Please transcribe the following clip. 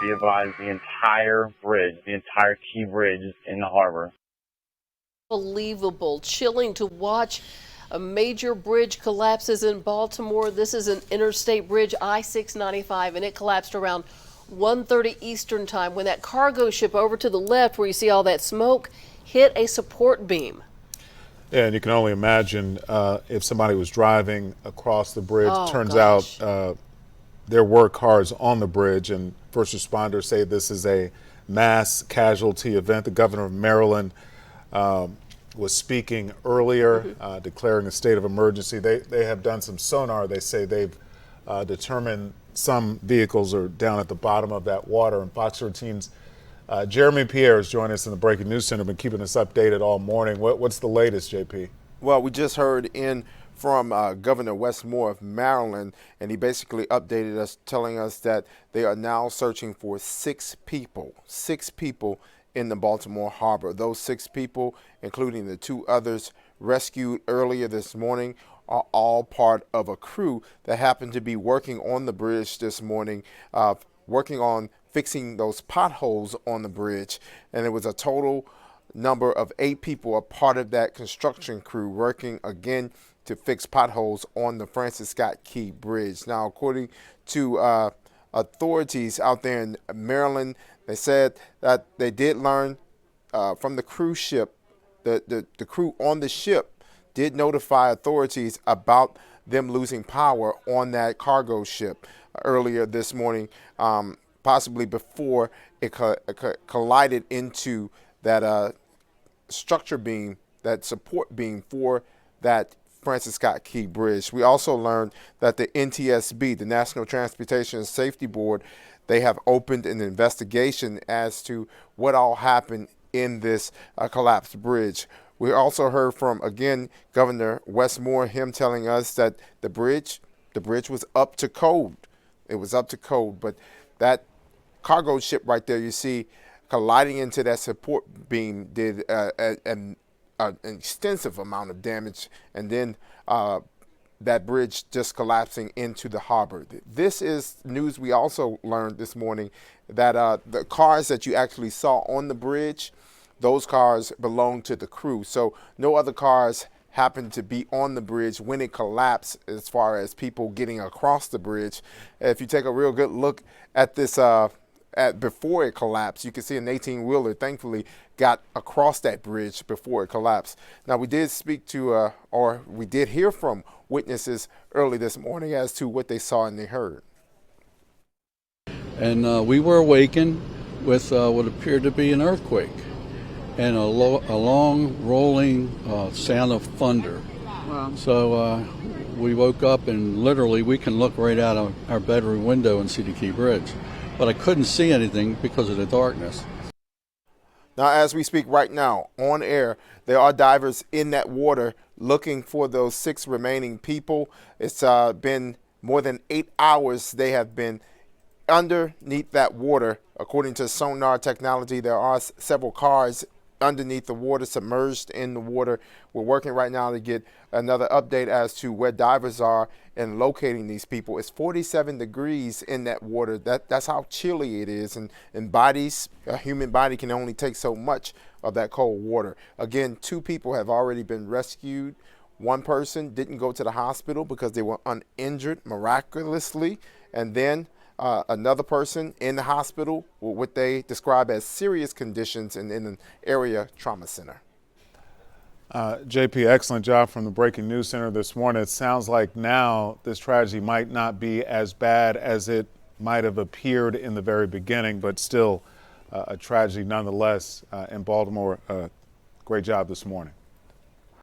be advised, the entire bridge, the entire key bridge is in the harbor. Unbelievable, chilling to watch. A major bridge collapses in Baltimore. This is an interstate bridge, I-695, and it collapsed around 1:30 Eastern time when that cargo ship over to the left, where you see all that smoke, hit a support beam. Yeah, and you can only imagine if somebody was driving across the bridge. Oh, Turns gosh. out there were cars on the bridge, and first responders say this is a mass casualty event. The governor of Maryland was speaking earlier, declaring a state of emergency. They have done some sonar. They say they've determined some vehicles are down at the bottom of that water. And Fox 13's Jeremy Pierre is joining us in the Breaking News Center, been keeping us updated all morning. What's the latest, JP? Well, we just heard from Governor Wes Moore of Maryland, and he basically updated us, telling us that they are now searching for six people in the Baltimore harbor. Those 6 people, including the 2 others rescued earlier this morning, are all part of a crew that happened to be working on the bridge this morning, working on fixing those potholes on the bridge. And it was a total number of 8 people, a part of that construction crew, working again to fix potholes on the Francis Scott Key Bridge. Now, according to authorities out there in Maryland, they said that they did learn from the cruise ship, the crew on the ship did notify authorities about them losing power on that cargo ship earlier this morning, possibly before it collided into that structure beam, that support beam for that Francis Scott Key Bridge. We also learned that the NTSB, the National Transportation Safety Board, they have opened an investigation as to what all happened in this collapsed bridge. We also heard from, again, Governor Wes Moore, him telling us that the bridge was up to code. It was up to code, but that cargo ship right there, you see, colliding into that support beam did an extensive amount of damage, and then that bridge just collapsing into the harbor. This is news we also learned this morning, that the cars that you actually saw on the bridge, those cars belong to the crew. So no other cars happened to be on the bridge when it collapsed, as far as people getting across the bridge. If you take a real good look at this before it collapsed, you can see an 18-wheeler thankfully got across that bridge before it collapsed. Now, we did speak to, or we did hear from witnesses early this morning as to what they saw and they heard. And we were awakened with what appeared to be an earthquake and a long rolling sound of thunder. Wow. So we woke up, and literally we can look right out of our bedroom window and see the Key Bridge. But I couldn't see anything because of the darkness. Now, as we speak right now, on air, there are divers in that water looking for those 6 remaining people. It's been more than 8 hours they have been underneath that water. According to sonar technology, there are several cars underneath the water, submerged in the water. We're working right now to get another update as to where divers are and locating these people. It's 47 degrees in that water. That's how chilly it is. And a human body can only take so much of that cold water. Again, 2 people have already been rescued. 1 person didn't go to the hospital because they were uninjured miraculously. And then another person in the hospital with what they describe as serious conditions in an area trauma center. JP, excellent job from the Breaking News Center this morning. It sounds like now this tragedy might not be as bad as it might have appeared in the very beginning, but still a tragedy nonetheless in Baltimore. Great job this morning.